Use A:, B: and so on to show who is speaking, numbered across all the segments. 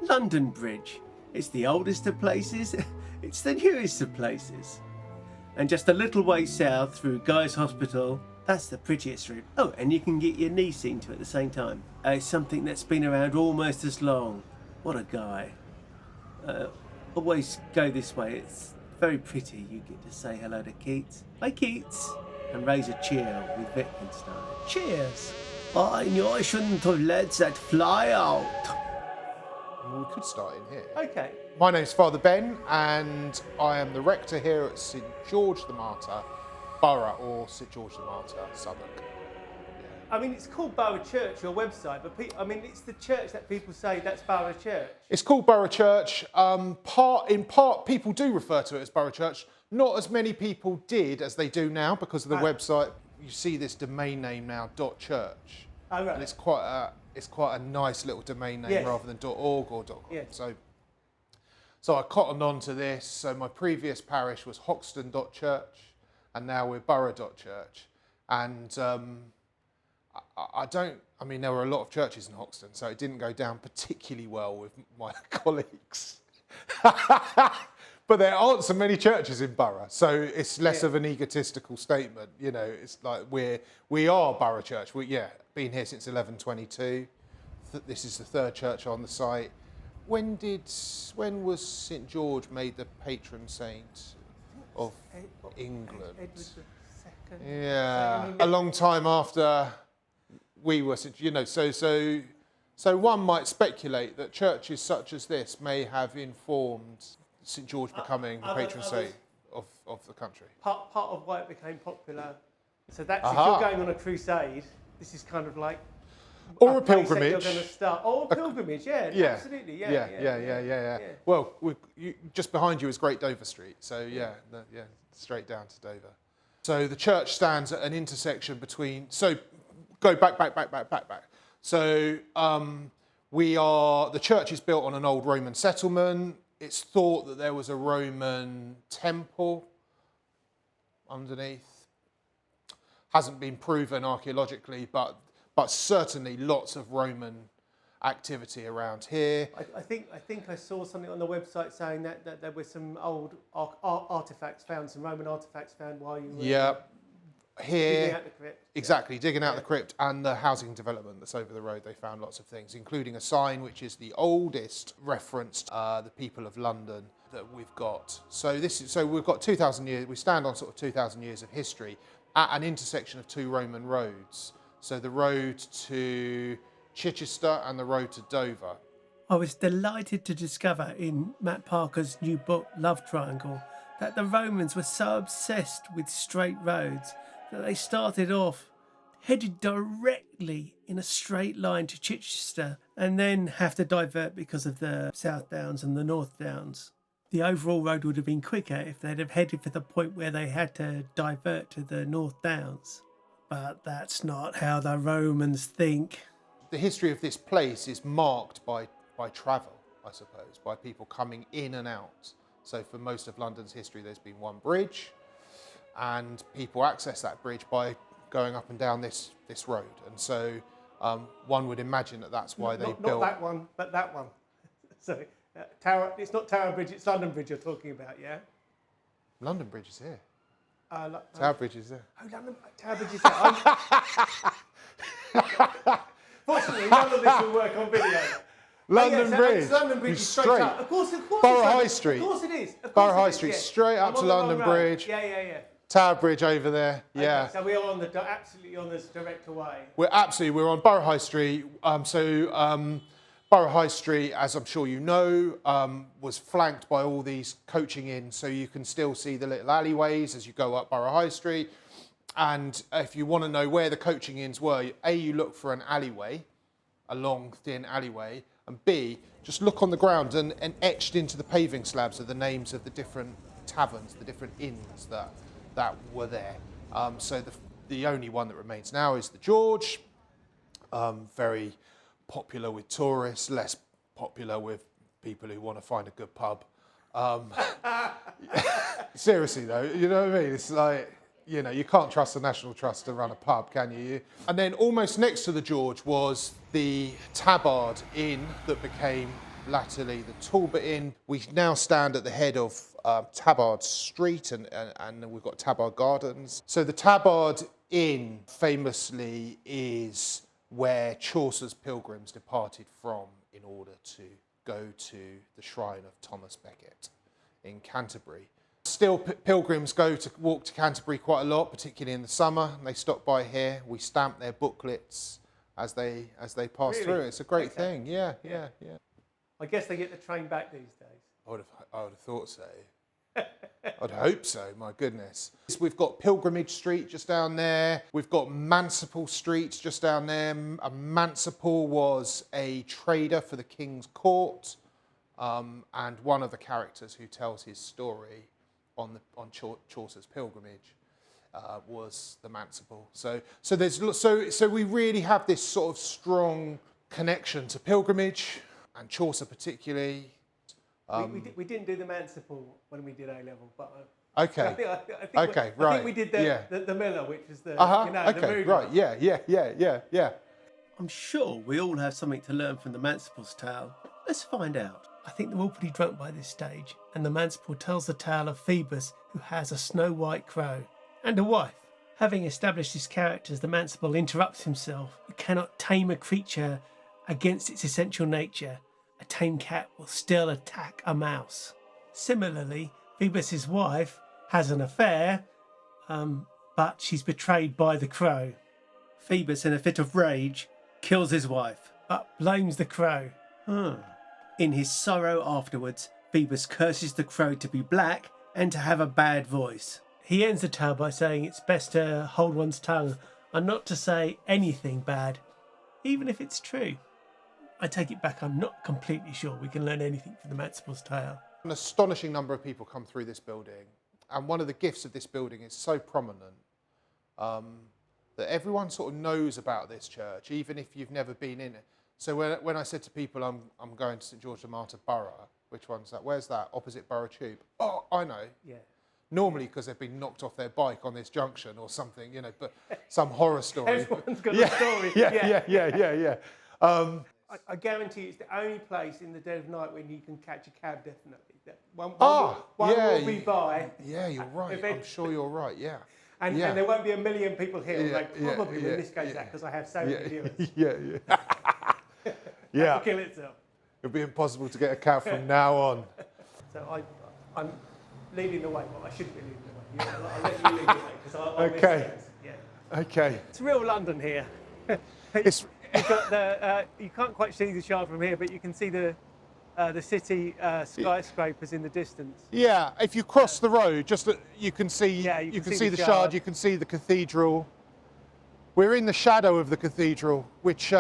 A: London Bridge. It's the oldest of places, it's the newest of places. And just a little way south through Guy's Hospital, that's the prettiest route. Oh, and you can get your knee seen to at the same time. It's something that's been around almost as long. What a guy. Always go this way, it's very pretty. You get to say hello to Keats. Hi Keats! And raise a cheer with Wittgenstein. Cheers! I knew I shouldn't have let that fly out.
B: Well, we could start in here.
A: Okay.
B: My name's Father Ben, and I am the rector here at St George the Martyr, Borough, or St George the Martyr, Southwark.
A: I mean, it's called Borough Church, your website, but it's the church that people say that's Borough Church.
B: It's called Borough Church. In part, people do refer to it as Borough Church. Not as many people did as they do now because of the website. You see this domain name now, .church,
A: Oh, right.
B: and it's quite a nice little domain name rather than .org or .com.
A: Yes.
B: So I cottoned on to this. So my previous parish was Hoxton.church, and now we're Borough.church. And I mean, there were a lot of churches in Hoxton, so it didn't go down particularly well with my colleagues. But there aren't so many churches in Borough, so it's less of an egotistical statement. You know, it's like we are Borough Church. Been here since 1122. This is the third church on the site. When was St George made the patron saint of England?
A: Edward II.
B: Yeah, a long time after we were. You know, so one might speculate that churches such as this may have informed St George becoming the patron saint of the country.
A: Part of why it became popular. So that's if you're going on a crusade, this is kind of like
B: or a pilgrimage.
A: You're going to start. Or a pilgrimage, absolutely, yeah.
B: Well, just behind you is Great Dover Street, so straight down to Dover. So the church stands at an intersection between. So go back. So the church is built on an old Roman settlement. It's thought that there was a Roman temple underneath. Hasn't been proven archaeologically, but certainly lots of Roman activity around here.
A: I think I saw something on the website saying that there were some old artifacts found, some Roman artifacts found while you were
B: here.
A: digging out the crypt.
B: Exactly, digging out the crypt, and the housing development that's over the road. They found lots of things, including a sign which is the oldest reference to the people of London that we've got. So we've got 2,000 years. We stand on sort of 2,000 years of history at an intersection of two Roman roads. So the road to Chichester and the road to Dover.
A: I was delighted to discover in Matt Parker's new book, Love Triangle, that the Romans were so obsessed with straight roads that they started off headed directly in a straight line to Chichester and then have to divert because of the South Downs and the North Downs. The overall road would have been quicker if they'd have headed for the point where they had to divert to the North Downs. But that's not how the Romans think.
B: The history of this place is marked by travel, I suppose, by people coming in and out. So for most of London's history, there's been one bridge, and people access that bridge by going up and down this road. And so one would imagine that's why they built...
A: Not that one, but that one. So Tower. It's not Tower Bridge, it's London Bridge you're talking about, yeah?
B: London Bridge is here.
A: Tower
B: Bridge is there.
A: Oh, Tower Bridge is there. Fortunately, none of this will work on video.
B: London Bridge.
A: London Bridge is straight up. Of course.
B: Borough High Street.
A: Of course it is.
B: Borough High Street, straight up to London Bridge.
A: Yeah.
B: Tower Bridge over there. Yeah.
A: Okay, so we are absolutely on this direct away.
B: We're on Borough High Street. Borough High Street, as I'm sure you know, was flanked by all these coaching inns, so you can still see the little alleyways as you go up Borough High Street. And if you want to know where the coaching inns were, A, you look for an alleyway, a long, thin alleyway, and B, just look on the ground, and etched into the paving slabs are the names of the different taverns, the different inns that were there. So the only one that remains now is the George, very popular with tourists, less popular with people who want to find a good pub. Seriously though, you know what I mean? It's like, you know, you can't trust the National Trust to run a pub, can you? And then almost next to the George was the Tabard Inn that became latterly the Talbot Inn. We now stand at the head of Tabard Street, and we've got Tabard Gardens. So the Tabard Inn famously is where Chaucer's pilgrims departed from in order to go to the shrine of Thomas Becket in Canterbury. Still, pilgrims walk to Canterbury quite a lot, particularly in the summer. And they stop by here. We stamp their booklets as they pass through. It's a great thing. Yeah.
A: I guess they get the train back these days.
B: I would have thought so. I'd hope so. My goodness. We've got Pilgrimage Street just down there. We've got Mansipal Street just down there. Mansipal was a trader for the King's Court, and one of the characters who tells his story on Chaucer's pilgrimage was the Mansipal. So we really have this sort of strong connection to pilgrimage, and Chaucer particularly.
A: We didn't do the Mansipal when we did A-level, but
B: okay.
A: I think we did the Miller, which is the the mood
B: right,
A: one.
B: yeah.
A: I'm sure we all have something to learn from the Mansipal's tale. Let's find out. I think they're all pretty drunk by this stage, and the Mansipal tells the tale of Phoebus, who has a snow-white crow and a wife. Having established his characters, the Mansipal interrupts himself. You cannot tame a creature against its essential nature. A tame cat will still attack a mouse. Similarly, Phoebus's wife has an affair, but she's betrayed by the crow. Phoebus, in a fit of rage, kills his wife, but blames the crow. In his sorrow afterwards, Phoebus curses the crow to be black and to have a bad voice. He ends the tale by saying it's best to hold one's tongue and not to say anything bad, even if it's true. I take it back, I'm not completely sure we can learn anything from the Mansipal's tale.
B: An astonishing number of people come through this building, and one of the gifts of this building is so prominent that everyone sort of knows about this church, even if you've never been in it. So when I said to people, I'm going to St George the Martyr Borough, which one's that? Where's that? Opposite Borough Tube. Oh, I know. Yeah. Normally because they've been knocked off their bike on this junction or something, but some horror story.
A: Everyone's got a story.
B: Yeah.
A: I guarantee it's the only place in the dead of night when you can catch a cab, definitely. One will be by.
B: Yeah, you're right. I'm sure you're right, yeah.
A: And there won't be a million people here. Probably when this goes out, because I have so many viewers.
B: Yeah.
A: It'll kill itself.
B: It'll be impossible to get a cab from now on.
A: So I'm leading the way. Well, I shouldn't be leading the way. I'll let you lead the way, because I'll miss things. Yeah.
B: Okay.
A: It's real London here. You've got you can't quite see the Shard from here, but you can see the city skyscrapers in the distance.
B: Yeah, if you cross the road, you can see you can see the Shard, you can see the cathedral. We're in the shadow of the cathedral, which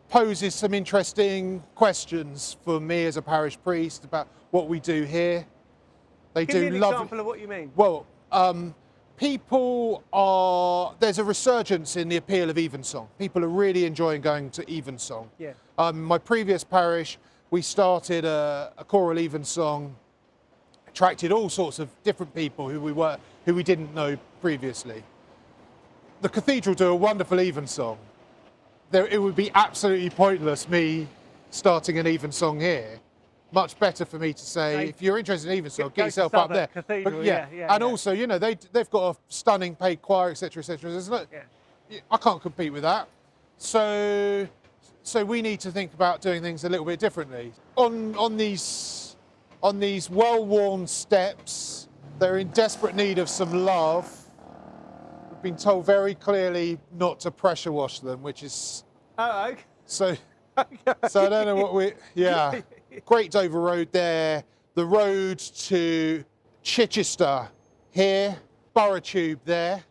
B: poses some interesting questions for me as a parish priest about what we do here.
A: Give me an example of what you mean.
B: Well, there's a resurgence in the appeal of evensong. People are really enjoying going to evensong.
A: Yeah.
B: My previous parish, we started a choral evensong, attracted all sorts of different people who we didn't know previously. The cathedral do a wonderful evensong. It would be absolutely pointless me starting an evensong here. Much better for me to say, if you're interested in evensong, get yourself up there.
A: Cathedral,
B: also, they've got a stunning paid choir, etc., etc. I can't compete with that. So we need to think about doing things a little bit differently. On these well-worn steps, they're in desperate need of some love. We've been told very clearly not to pressure wash them, which is
A: okay.
B: So I don't know what Great Dover Road there, the road to Chichester here, Borough Tube there.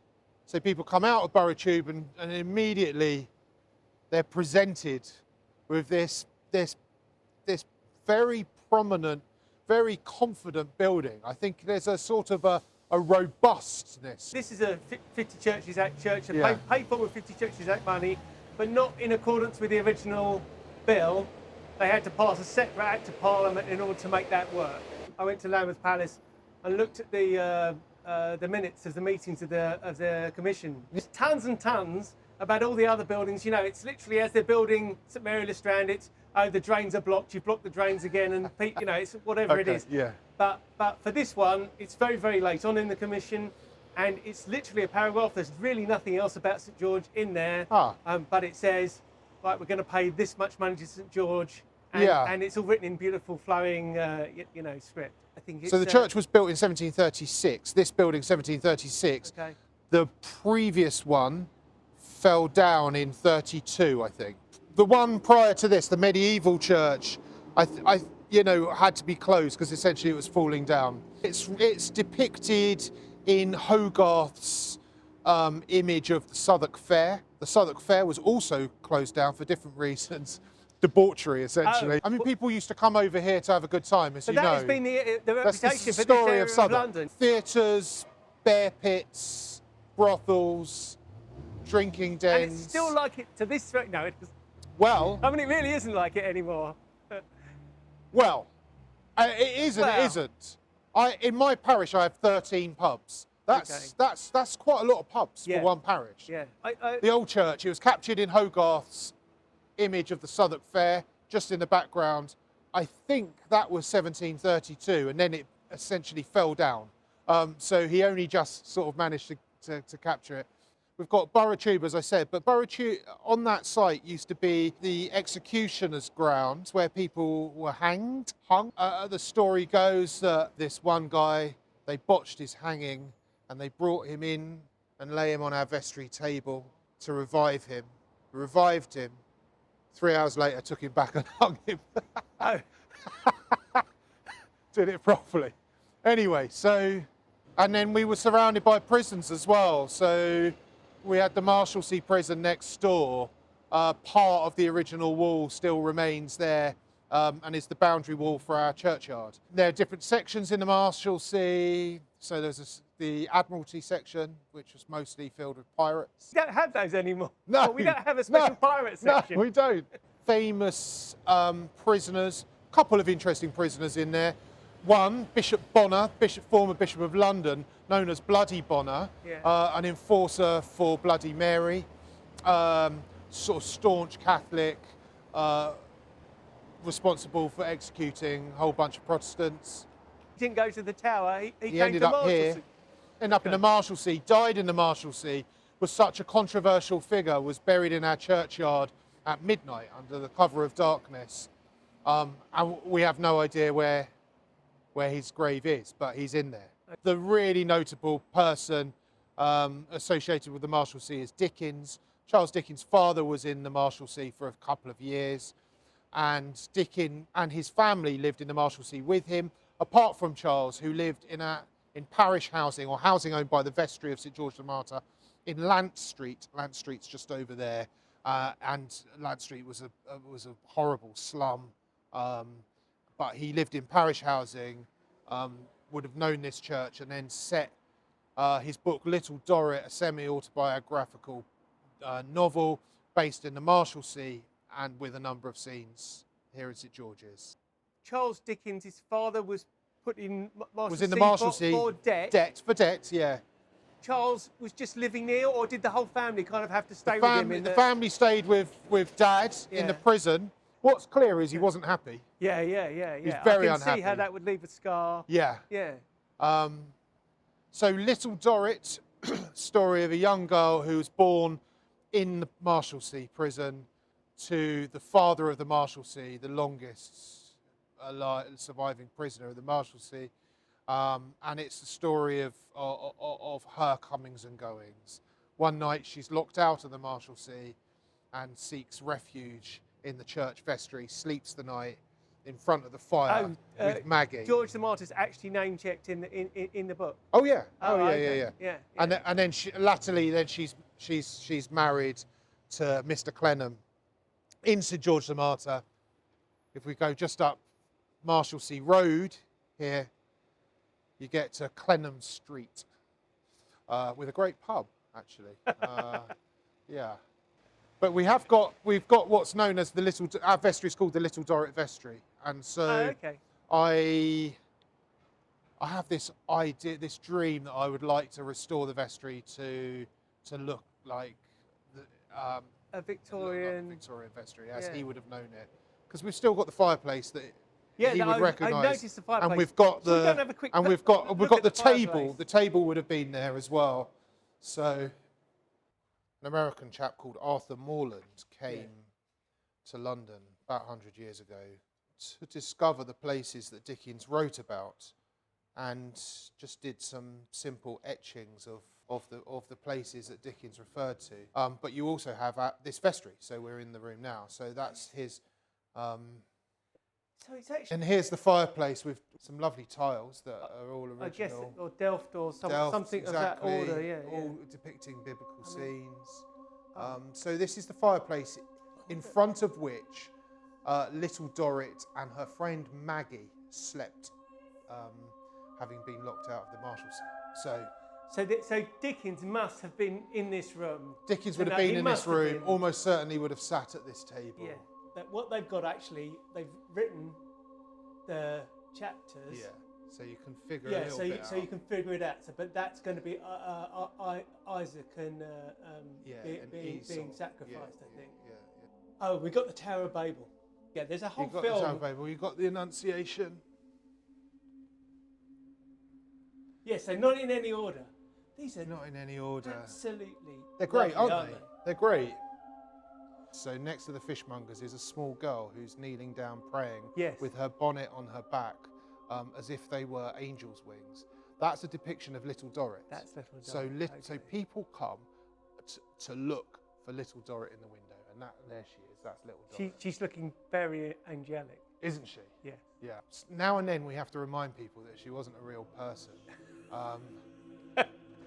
B: So people come out of Borough Tube and immediately they're presented with this very prominent, very confident building. I think there's a sort of a robustness.
A: This is a 50 Churches Act church, paid for with 50 Churches Act money, but not in accordance with the original bill. They had to pass a separate act of Parliament in order to make that work. I went to Lambeth Palace and looked at the minutes of the meetings of the commission. There's tons and tons about all the other buildings. It's literally as they're building St Mary le Strand, it's oh, the drains are blocked, you've blocked the drains again, and you know, it's whatever it is.
B: Yeah.
A: But for this one, it's very, very late on in the commission, and it's literally a paragraph. There's really nothing else about St George in there. But it says, right, we're going to pay this much money to St George, and it's all written in beautiful, flowing, you know, script. I think it's,
B: so the church was built in 1736. This building, 1736.
A: Okay.
B: The previous one fell down in 32, I think. The one prior to this, the medieval church, I you know, had to be closed because essentially it was falling down. It's depicted in Hogarth's image of the Southwark Fair. The Southwark Fair was also closed down for different reasons. Debauchery, essentially. I mean, people used to come over here to have a good time, as you know.
A: But that has been the reputation for this area of London.
B: Theatres, bear pits, brothels, drinking dens.
A: And it's still like it to this. No,
B: well,
A: I mean, it really isn't like it anymore.
B: Well, it is and it isn't. In my parish, I have 13 pubs. That's quite a lot of pubs for one parish.
A: Yeah.
B: The old church, it was captured in Hogarth's image of the Southwark Fair, just in the background. I think that was 1732, and then it essentially fell down. So he only just sort of managed to capture it. We've got Borough Tube, as I said, but Borough Tube on that site used to be the executioner's grounds where people were hung. The story goes that this one guy, they botched his hanging and they brought him in and lay him on our vestry table to revive him. Revived him. 3 hours later, took him back and hung him.
A: Oh.
B: Did it properly. Anyway, and then we were surrounded by prisons as well. So we had the Marshalsea prison next door. Part of the original wall still remains there and is the boundary wall for our churchyard. There are different sections in the Marshalsea. So there's the Admiralty section, which was mostly filled with pirates.
A: We don't have those anymore.
B: No.
A: Well, we don't have a special pirate section.
B: No, we don't. Famous prisoners, a couple of interesting prisoners in there. One, Bishop Bonner, former Bishop of London, known as Bloody Bonner, an enforcer for Bloody Mary, sort of staunch Catholic, responsible for executing a whole bunch of Protestants.
A: He didn't go to the Tower, he came
B: ended
A: to
B: up here, ended up in the Marshalsea, died in the Marshalsea, was such a controversial figure, was buried in our churchyard at midnight under the cover of darkness. And we have no idea where his grave is, but he's in there. The really notable person associated with the Marshalsea is Dickens. Charles Dickens' father was in the Marshalsea for a couple of years, and Dickens and his family lived in the Marshalsea with him, apart from Charles, who lived in parish housing, or housing owned by the vestry of St George the Martyr, in Lant Street. Lant Street's just over there, and Lant Street was a horrible slum. But he lived in parish housing, would have known this church, and then set his book Little Dorrit, a semi-autobiographical novel based in the Marshalsea and with a number of scenes here in St George's.
A: Charles Dickens, his father was put in Marshalsea,
B: was in the Marshalsea
A: for debt.
B: For debt, yeah.
A: Charles was just living near, or did the whole family kind of have to stay with him?
B: The family stayed with Dad in the prison. What's clear is he wasn't happy.
A: Yeah.
B: He's very
A: I can
B: unhappy.
A: see how that would leave a scar.
B: Yeah.
A: Yeah.
B: So Little Dorrit, story of a young girl who was born in the Marshalsea prison to the father of the Marshalsea, the longest surviving prisoner of the Marshalsea. And it's the story of her comings and goings. One night she's locked out of the Marshalsea and seeks refuge in the church vestry, sleeps the night in front of the fire with Maggie.
A: George the Martyr's actually name checked in the book.
B: Oh yeah.
A: Yeah.
B: And then latterly she's married to Mr. Clenham in St George the Martyr. If we go just up Marshalsea Road here, you get to Clenham Street with a great pub, actually. Yeah. But we've got what's known as our vestry is called the Little Dorrit Vestry, and so I have this idea, this dream that I would like to restore the vestry to look like
A: a Victorian
B: vestry as he would have known it. because we've still got the fireplace that he would recognise.
A: I noticed the fireplace.
B: And we've got
A: Should we go and have a quick
B: we've
A: look
B: got
A: at
B: the
A: the
B: table.
A: fireplace?
B: The table would have been there as well. So, an American chap called Arthur Morland came to London about 100 years ago to discover the places that Dickens wrote about, and just did some simple etchings of the places that Dickens referred to. But you also have this vestry, so we're in the room now. So that's his.
A: So it's actually,
B: And here's the fireplace with some lovely tiles that are all original.
A: I guess, or Delft or
B: Delft,
A: something
B: exactly,
A: of that order, yeah.
B: all depicting biblical scenes. So this is the fireplace in front of which little Dorrit and her friend Maggie slept, having been locked out of the Marshalsea.
A: So Dickens must have been in this room.
B: Dickens would have been in this room, almost certainly would have sat at this table.
A: Yeah. That what they've got actually, they've written the chapters.
B: Yeah. So you can figure a little bit out.
A: So you can figure it out. So, but that's going to be Isaac and being sacrificed, I think.
B: Yeah.
A: Oh, we got the Tower of Babel. Yeah, there's a whole
B: You've got
A: film.
B: the Tower of Babel. You've got the Annunciation.
A: Yeah, so not in any order. These are
B: not in any order.
A: Absolutely.
B: They're great,
A: lovely,
B: aren't they? They're great. So next to the fishmongers is a small girl who's kneeling down praying with her bonnet on her back, as if they were angels' wings. That's a depiction of Little Dorrit.
A: That's Little Dorrit.
B: So people come to look for Little Dorrit in the window, and there she is. That's Little Dorrit.
A: She's looking very angelic,
B: isn't she?
A: Yeah.
B: Yeah. Now and then we have to remind people that she wasn't a real person.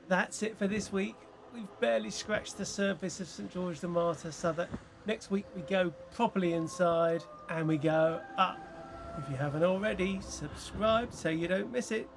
A: That's it for this week. We've barely scratched the surface of St. George the Martyr, so that next week we go properly inside and we go up. If you haven't already, subscribe so you don't miss it.